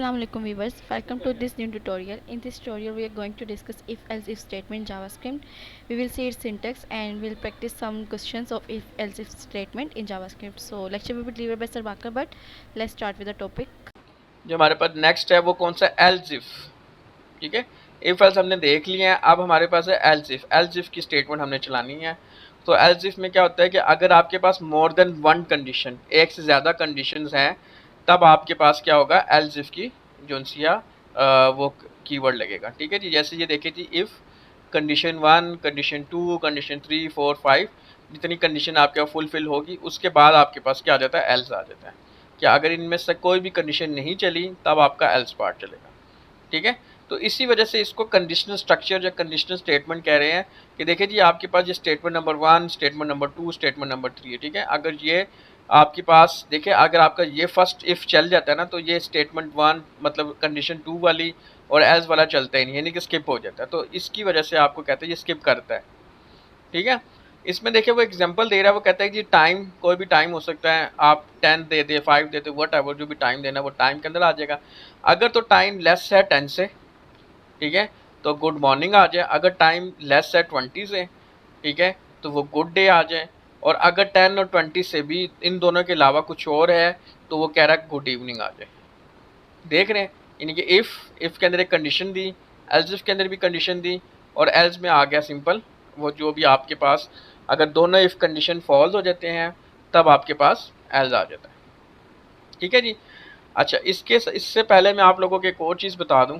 Assalamualaikum viewers, welcome to this new tutorial. In this tutorial we are going to discuss if-else-if statement in JavaScript. We will see its syntax and we'll practice some questions of if-else-if statement in JavaScript. So lecture will be delivered by Sir Bakar, but let's start with the topic. जो हमारे पास next है वो कौन सा else if, ठीक है। If else हमने देख लिया है, अब हमारे पास है एल्स इफ। एल्स इफ की स्टेटमेंट हमने चलानी है। तो एल्स इफ में क्या होता है कि अगर आपके पास मोर देन वन कंडीशन, एक से ज़्यादा कंडीशंस हैं, तब आपके पास क्या होगा, एल्स इफ की जो वो कीवर्ड लगेगा, ठीक है जी। जैसे ये देखिए जी, इफ़ कंडीशन 1, कंडीशन 2, कंडीशन 3, 4, 5, जितनी कंडीशन आपके फुलफिल होगी उसके बाद आपके पास क्या आ जाता है, एल्स आ जाता है। कि अगर इनमें से कोई भी कंडीशन नहीं चली तब आपका एल्स पार्ट चलेगा, ठीक है। तो इसी वजह से इसको कंडीशनल स्ट्रक्चर या कंडीशनल स्टेटमेंट कह रहे हैं। कि देखिए जी, आपके पास ये statement number 1, statement number 2, statement number 3 है, ठीक है। अगर ये आपके पास देखिए, अगर आपका ये फर्स्ट इफ चल जाता है ना, तो ये स्टेटमेंट 1 मतलब कंडीशन 2 वाली और एल्स वाला चलता ही नहीं, यानी कि स्किप हो जाता है। तो इसकी वजह से आपको कहते हैं ये स्किप करता है, ठीक है। इसमें देखिए वो एग्जांपल दे रहा है, वो कहता है कि टाइम कोई भी टाइम हो सकता है, आप 10 दे दे, 5 दे दे, वट एवर जो भी टाइम देना वो टाइम के अंदर आ जाएगा। अगर तो टाइम लेस है 10 से, ठीक है, तो गुड मॉर्निंग आ जाए। अगर टाइम लेस है 20 से, ठीक है, तो वो गुड डे आ जाए। और अगर 10 और 20 से भी इन दोनों के अलावा कुछ और है तो वो कह रहा है गुड इवनिंग आ जाए। देख रहे हैं, यानी कि इफ़ के अंदर एक कंडीशन दी, एल्स इफ के अंदर भी कंडीशन दी, और एल्स में आ गया सिंपल वो जो भी आपके पास, अगर दोनों इफ़ कंडीशन फॉल्स हो जाते हैं तब आपके पास एल्स आ जाता है, ठीक है जी। अच्छा, इससे पहले मैं आप लोगों को एक और चीज़ बता दूं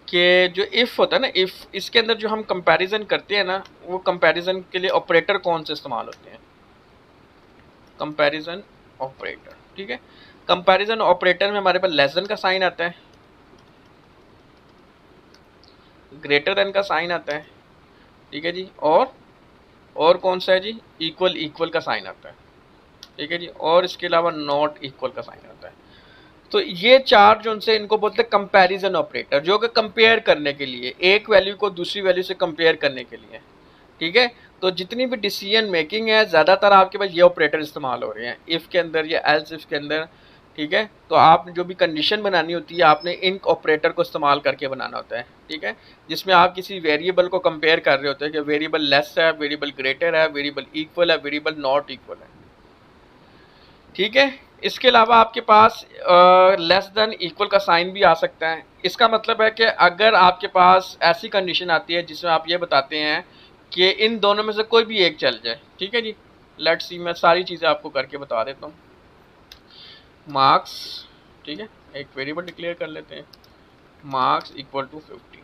कि जो इफ़ होता है ना, इफ़, इसके अंदर जो हम कंपैरिजन करते हैं ना, वो कंपैरिजन के लिए ऑपरेटर कौन से इस्तेमाल होते हैं, कंपैरिजन ऑपरेटर, ठीक है। कंपैरिजन ऑपरेटर में हमारे पास लेस देन का साइन आता है, ग्रेटर देन का साइन आता है, ठीक है जी। और कौन सा है जी, इक्वल इक्वल का साइन आता है, ठीक है जी। और इसके अलावा नॉट इक्वल का साइन आता है। तो ये चार जो उनसे इनको बोलते हैं कंपैरिजन ऑपरेटर, जो कि कंपेयर करने के लिए, एक वैल्यू को दूसरी वैल्यू से कंपेयर करने के लिए, ठीक है। तो जितनी भी डिसीजन मेकिंग है ज़्यादातर आपके पास ये ऑपरेटर इस्तेमाल हो रहे हैं, इफ़ के अंदर या एल्स इफ के अंदर, ठीक है। तो आपने जो भी कंडीशन बनानी होती है आपने इन ऑपरेटर को इस्तेमाल करके बनाना होता है, ठीक है। जिसमें आप किसी वेरिएबल को कंपेयर कर रहे होते हैं कि वेरिएबल लेस है, वेरिएबल ग्रेटर है, वेरिएबल इक्वल है, वेरिएबल नॉट इक्वल है, ठीक है। इसके अलावा आपके पास लेस देन इक्वल का साइन भी आ सकता है। इसका मतलब है कि अगर आपके पास ऐसी कंडीशन आती है जिसमें आप ये बताते हैं कि इन दोनों में से कोई भी एक चल जाए, ठीक है जी। लेट्स सी, मैं सारी चीज़ें आपको करके बता देता हूँ। मार्क्स, ठीक है, एक वेरिएबल डिक्लेयर कर लेते हैं, मार्क्स इक्वल टू 50,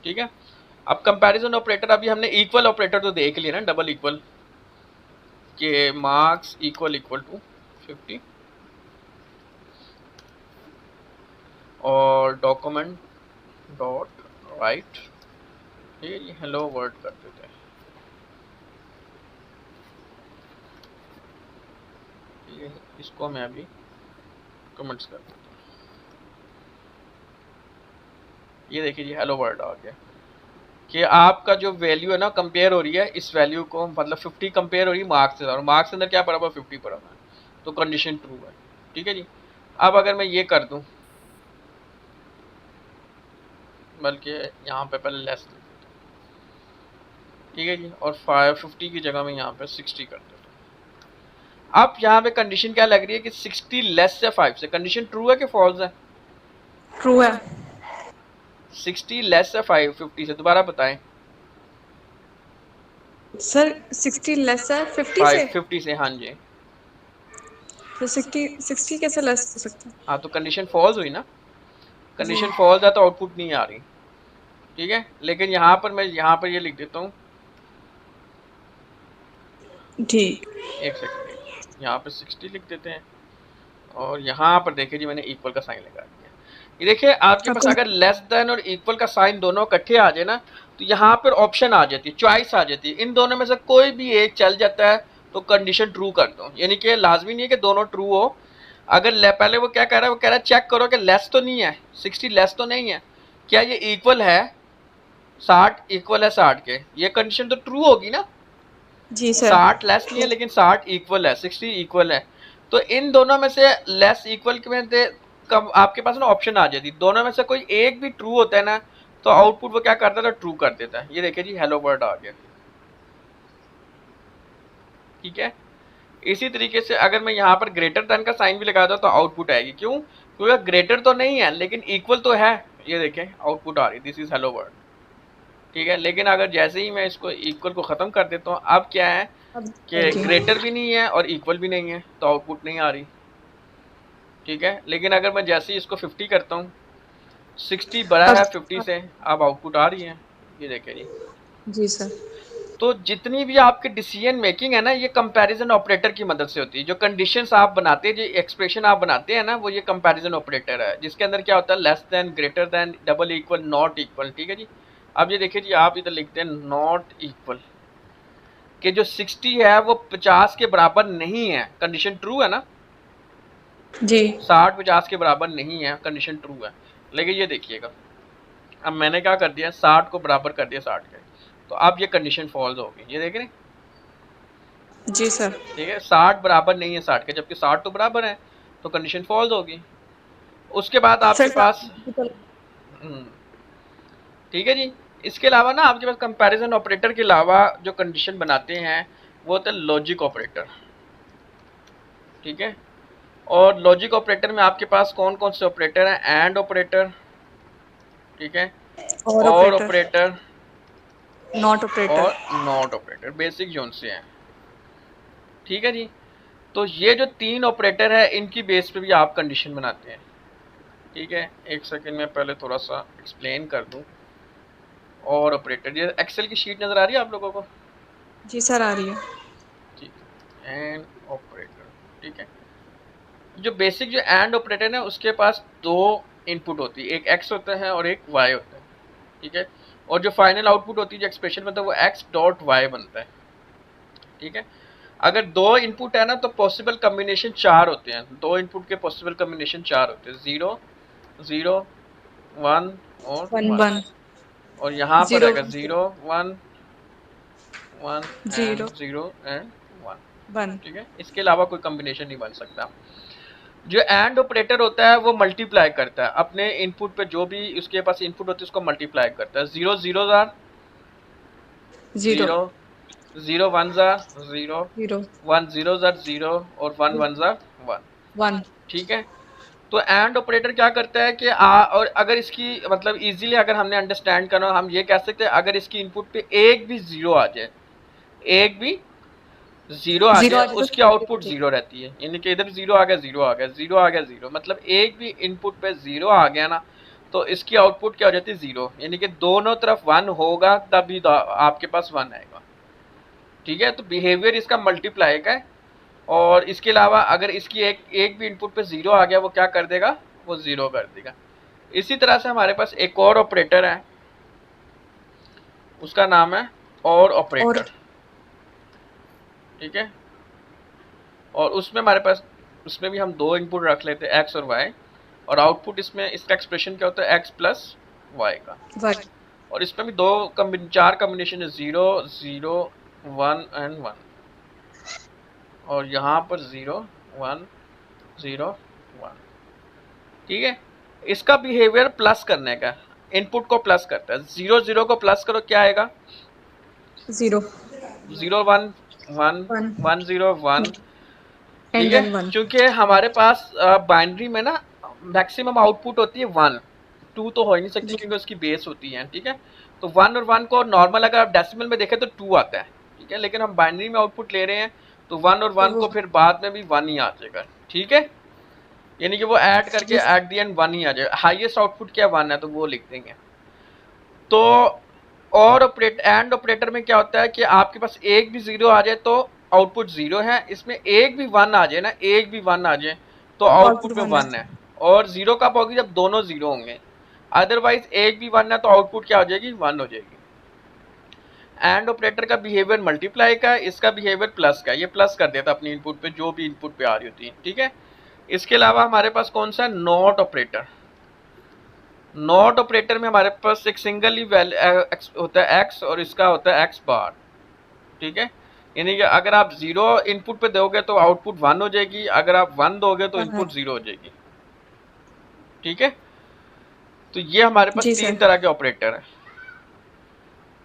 ठीक है। अब कंपैरिजन ऑपरेटर, अभी हमने इक्वल ऑपरेटर तो देख लिया ना, डबल इक्वल, के मार्क्स इक्वल इक्वल टू 50 और डॉक्यूमेंट डॉट राइट, ये हेलो वर्ड कर देते हैं, ये इसको मैं अभी कमेंट्स कर देता हूँ। ये देखिए जी, हेलो वर्ड आ गया कि आपका जो वैल्यू है ना कंपेयर हो रही है, इस वैल्यू को मतलब 50 कंपेयर हो रही है मार्क्स से, और मार्क्स के अंदर क्या पड़ा हुआ, 50 पड़ा हुआ है, तो कंडीशन ट्रू है, ठीक है जी। अब अगर मैं ये कर दूं, बल्कि यहाँ पे पहले लेस, ठीक है जी, और 50 की जगह में यहाँ पे 60 कर देता हूँ। अब यहाँ पे कंडीशन क्या लग रही है कि 60 लेस से 5 से, कंडीशन ट्रू है कि फॉल्स है, ट्रू है 60 लेस से 5 50 से, दोबारा बताएं। सर 60 लेस है 50 से 50 से, हाँ जी। तो 60 कैसे लेस हो सकता है। हाँ, तो कंडीशन फॉल्स हुई ना, जी कंडीशन फॉल्स है तो आउटपुट नहीं आ रही, ठीक है। लेकिन यहाँ पर मैं यहाँ पर ये लिख देता हूँ, ठीक एक सेकंड, यहाँ पे 60 लिख देते हैं, और यहाँ पर देखिए जी मैंने इक्वल का साइन लगा दिया। ये देखिए आपके पास अगर लेस देन और इक्वल का साइन दोनों इकट्ठे आ जाए ना, तो यहाँ पर ऑप्शन आ जाती है, चॉइस आ जाती है, इन दोनों में से कोई भी एक चल जाता है तो कंडीशन ट्रू कर दो, यानी कि लाजमी नहीं है कि दोनों ट्रू हो। अगर पहले वो क्या कह रहा है, वो कह रहा है चेक करो कि लेस तो नहीं है, 60 लेस तो नहीं है, क्या ये इक्वल है 60, इक्वल है 60 के, ये कंडीशन तो ट्रू होगी ना। जी सर 60 लेस नहीं है लेकिन 60 इक्वल है, 60 इक्वल है, तो इन दोनों में से लेस इक्वल में से कब आपके पास ना ऑप्शन आ जाती, दोनों में से कोई एक भी ट्रू होता है ना, तो आउटपुट वो क्या करता था, ट्रू कर देता है। ये देखिए जी, हेलो वर्ल्ड आ गया। ठीक है, इसी तरीके से अगर मैं यहाँ पर ग्रेटर देन का साइन भी लगा दूं तो आउटपुट आएगी। क्यों? क्योंकि ग्रेटर तो नहीं है लेकिन इक्वल तो है। ये देखें आउटपुट आ रही, दिस इज हेलो वर्ल्ड। ठीक है, लेकिन अगर जैसे ही मैं इसको इक्वल को खत्म कर देता हूँ, अब क्या है कि ओके। ग्रेटर भी नहीं है और इक्वल भी नहीं है, तो आउटपुट नहीं आ रही। ठीक है, लेकिन अगर मैं जैसे ही इसको 50 करता हूँ, 60 बड़ा है 50 से, अब आउटपुट आ रही है। ये देखें जी। जी सर। तो जितनी भी आपकी डिसीजन मेकिंग है ना, ये कंपैरिजन ऑपरेटर की मदद से होती है। जो कंडीशंस आप बनाते हैं, जो एक्सप्रेशन आप बनाते हैं ना, वो ये कंपैरिजन ऑपरेटर है, जिसके अंदर क्या होता है, less than, greater than, double equal, not equal. ठीक है जी। अब ये देखिए जी, आप इधर लिखते हैं नॉट इक्वल, कि जो 60 है वो 50 के बराबर नहीं है, कंडीशन ट्रू है ना। जी 60 50 के बराबर नहीं है, कंडीशन ट्रू है। लेकिन ये देखिएगा, अब मैंने क्या कर दिया, 60 को बराबर कर दिया 60 के, तो अब ये कंडीशन फॉल्स होगी। ये देख रहे हैं? जी सर। ठीक है, 60 बराबर नहीं है 60 के, जबकि 60 तो बराबर है, तो कंडीशन फॉल्स होगी। उसके बाद आपके सर पास ठीक है जी। इसके अलावा ना आपके पास कंपैरिजन ऑपरेटर के अलावा जो कंडीशन बनाते हैं वो होता है लॉजिक ऑपरेटर। ठीक है, और लॉजिक ऑपरेटर में आपके पास कौन कौन से ऑपरेटर हैं, एंड ऑपरेटर, ठीक है, और और ऑपरेटर, ऑपरेटर, नॉट ऑपरेटर। और नॉट ऑपरेटर, बेसिक जोन से हैं। ठीक है जी। तो ये जो 3 ऑपरेटर है, इनकी बेस पे भी आप कंडीशन बनाते हैं। ठीक है, एक सेकंड में पहले थोड़ा सा एक्सप्लेन कर दूं। और ऑपरेटर, ये एक्सेल की शीट नज़र आ रही है आप लोगों को? जी सर आ रही है। ठीक, एंड ऑपरेटर। ठीक है, जो बेसिक जो एंड ऑपरेटर है उसके पास 2 इनपुट होती है, एक एक्स होता है और एक वाई होता है। ठीक है, और जो फाइनल आउटपुट होती है, जो एक्सप्रेशन बनता है, वो एक्स डॉट वाई बनता है। ठीक है, अगर 2 इनपुट है ना, तो पॉसिबल कम्बिनेशन 4 होते हैं। 2 इनपुट के पॉसिबल कम्बिनेशन 4 होते हैं, 0 0 1 और 1 1। 1 और यहाँ पर 0 आएगा 0 1 1 एंड 0 0 एंड 1। 1। ठीक है, इसके अलावा कोई कम्बिनेशन नहीं बन सकता। जो एंड ऑपरेटर होता है वो मल्टीप्लाई करता है अपने इनपुट पे, जो भी उसके पास इनपुट होती है उसको मल्टीप्लाई करता है। 0 0 जार 0 0, 0 1 जार 0, 0 1 0 जार 0 और 1 1 जार 1। 1। ठीक है, तो एंड ऑपरेटर क्या करता है कि और अगर इसकी मतलब इजीली अगर हमने अंडरस्टैंड करना, हम ये कह सकते हैं अगर इसकी इनपुट पे एक भी जीरो आ जाए, एक भी जीरो आ 0 जाए, आ जाए तो उसकी आउटपुट जीरो रहती है। यानी कि इधर जीरो आ गया, जीरो आ गया, जीरो आ गया, जीरो, मतलब एक भी इनपुट पे जीरो आ गया ना, तो इसकी आउटपुट क्या हो जाती है, जीरो। यानी कि दोनों तरफ 1 होगा तभी आपके पास 1 आएगा। ठीक है, तो बिहेवियर इसका मल्टीप्लाई का है। और इसके अलावा अगर इसकी एक भी इनपुट पे जीरो आ गया, वो क्या कर देगा, वो जीरो कर देगा। इसी तरह से हमारे पास एक और ऑपरेटर है, उसका नाम है और और ऑपरेटर। ठीक है, और उसमें हमारे पास, उसमें भी हम 2 इनपुट रख लेते हैं, एक्स और वाई, और आउटपुट इसमें इसका एक्सप्रेशन क्या होता है, एक्स प्लस वाई का। 1। और इसमें भी 4 कॉम्बिनेशन है, 0 0 1 एंड 1। और यहाँ पर 0 1 0 1। ठीक है, इसका बिहेवियर प्लस करने का, इनपुट को प्लस करता है। 0 0 को प्लस करो, क्या आएगा, 0 0 1 1 1 1 0 1। ठीक एंड है, देन 1। क्योंकि हमारे पास बाइनरी में ना मैक्सिमम आउटपुट होती है 1, 2 तो हो ही नहीं सकती जी क्योंकि उसकी बेस होती है। ठीक है, तो 1 और 1 को नॉर्मल अगर आप डेसिमल में देखें तो 2 आता है। ठीक है, लेकिन हम बाइनरी में आउटपुट ले रहे हैं, तो 1 और तो 1 वो को फिर बाद में भी 1 ही आ जाएगा। ठीक है, यानी कि वो ऐड करके जी एट द एंड 1 ही आ जाएगा। हाईएस्ट आउटपुट क्या 1 है, तो वो लिख देंगे। तो और एंड ऑपरेटर में क्या होता है कि आपके पास एक भी जीरो आ जाए तो आउटपुट जीरो है, इसमें एक भी 1 आ जाए ना, एक भी 1 आ जाए तो आउटपुट आउटपुट में 1 1 है। और जीरो कब होगी, जब दोनों जीरो होंगे। अदरवाइज एक भी 1 है तो आउटपुट क्या हो जाएगी, 1 हो जाएगी। एंड ऑपरेटर का बिहेवियर मल्टीप्लाई का, इसका बिहेवियर प्लस का, ये प्लस कर देता अपनी इनपुट पे जो भी इनपुट पे आ रही होती है। ठीक है, इसके अलावा हमारे पास कौन सा, नॉट ऑपरेटर। नॉट ऑपरेटर में हमारे पास एक सिंगल ही होता है एक्स, और इसका होता है एक्स बार। ठीक है, यानी कि अगर आप 0 इनपुट पे दोगे तो आउटपुट 1 हो जाएगी, अगर आप 1 दोगे तो हाँ। इनपुट 0 हो जाएगी। ठीक है, तो ये हमारे पास जी 3 सर। तरह के ऑपरेटर हैं।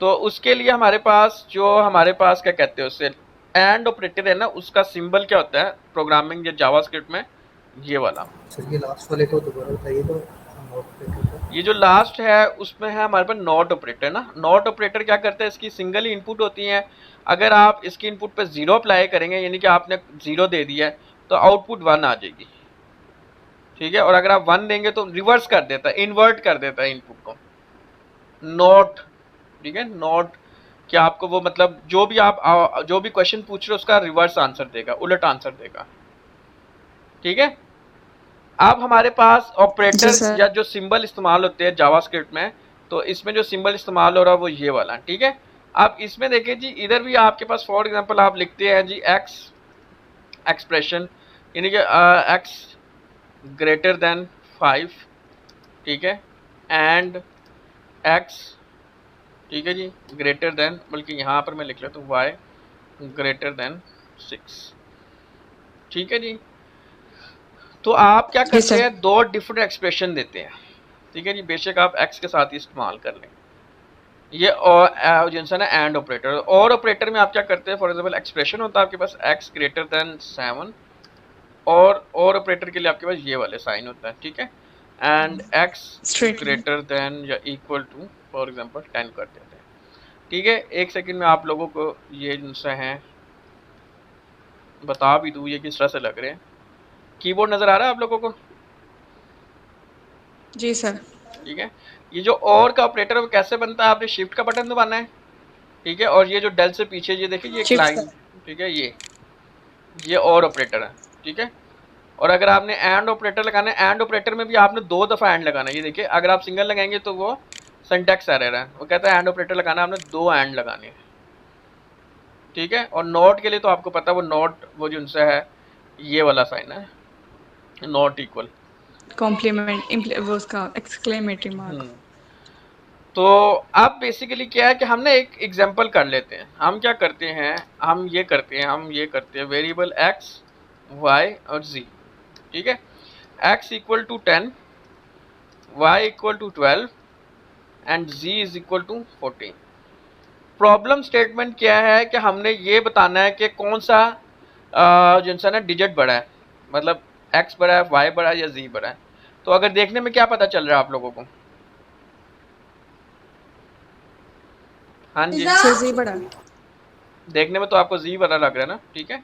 तो उसके लिए हमारे पास क्या कहते हैं उसे, एंड ऑपरेटर है ना, उसका सिंबल क्या होता है प्रोग्रामिंग या जावास्क्रिप्ट में, ये वाला। सर ये लास्ट वाले को दोबारा बताइए तो नॉट ऑपरेटर का। ये जो लास्ट है उसमें है हमारे पास नॉट ऑपरेटर ना। नॉट ऑपरेटर क्या करता है, इसकी सिंगल ही इनपुट होती है। अगर आप इसकी इनपुट पे 0 अप्लाई करेंगे, यानी कि आपने 0 दे दिया है, तो आउटपुट 1 आ जाएगी। ठीक है, और अगर आप 1 देंगे तो रिवर्स कर देता है, इन्वर्ट कर देता है इनपुट को। नॉट, ठीक है, नॉट क्या आपको वो मतलब जो भी क्वेश्चन पूछ रहे हो उसका रिवर्स आंसर देगा, उलट आंसर देगा। ठीक है, अब हमारे पास जी ऑपरेटर सर। या जो सिंबल इस्तेमाल होते हैं जावास्क्रिप्ट में, तो इसमें जो सिंबल इस्तेमाल हो रहा है वो ये वाला। ठीक है, अब इसमें देखिए जी, इधर भी आपके पास फॉर एग्जांपल आप लिखते हैं जी एक्स एक्सप्रेशन, यानी कि एक्स ग्रेटर देन 5, ठीक है, एंड एक्स, ठीक है जी, ग्रेटर देन, बल्कि यहाँ पर मैं लिख लेता हूँ वाई ग्रेटर देन 6। ठीक है जी, तो आप क्या जी करते सर। हैं, 2 डिफरेंट एक्सप्रेशन देते हैं। ठीक है जी, बेशक आप एक्स के साथ ही इस्तेमाल कर लें। ये और जिनसे ना एंड ऑपरेटर, और ऑपरेटर में आप क्या करते हैं, फॉर एग्जांपल एक्सप्रेशन होता है आपके पास एक्स ग्रेटर देन 7, और ऑपरेटर के लिए आपके पास ये वाले साइन होता है। ठीक है, and x straight greater than या इक्वल टू फॉर एग्जांपल 10 कर देते हैं। ठीक है, एक सेकंड में आप लोगों को ये जिनसे हैं बता भी दूँ ये किस तरह से लग रहे हैं। कीबोर्ड नजर आ रहा है आप लोगों को? जी सर। ठीक है, ये जो और का ऑपरेटर है वो कैसे बनता है, आपने शिफ्ट का बटन दबाना है। ठीक है, और ये जो डेल से पीछे ये देखिए, ये एक शिफ्ट लाइन, ठीक है, ये और ऑपरेटर है। ठीक है, और अगर आपने एंड ऑपरेटर लगाना है, एंड ऑपरेटर में भी आपने 2 दफा एंड लगाना है। ये देखिए, अगर आप सिंगल लगाएंगे तो वो सिंटैक्स एरर है, वो कहता है एंड ऑपरेटर लगाना है, आपने 2 एंड लगाने हैं। ठीक है, और नॉट के लिए तो आपको पता है वो नॉट, वो जो उनसे है ये वाला साइन है, नॉट इक्वल। कॉम्प्लीमेंट वो उसका एक्सक्लेमेटरी मार्क। तो अब बेसिकली क्या है कि हम ना एक एग्जांपल कर लेते हैं। हम क्या करते हैं, हम ये करते हैं वेरिएबल x, y और z। ठीक है, x equal to 10, y equal to 12 and z is equal to 14। Problem statement क्या है कि हमने ये बताना है कि कौन सा जिनसा ना डिजिट बड़ा है, मतलब x बड़ा है, y बड़ा है या z बड़ा है। तो अगर देखने में क्या पता चल रहा है आप लोगों को? हाँ जी, सर जी बड़ा। देखने में तो आपको z बड़ा लग रहा है ना। ठीक है,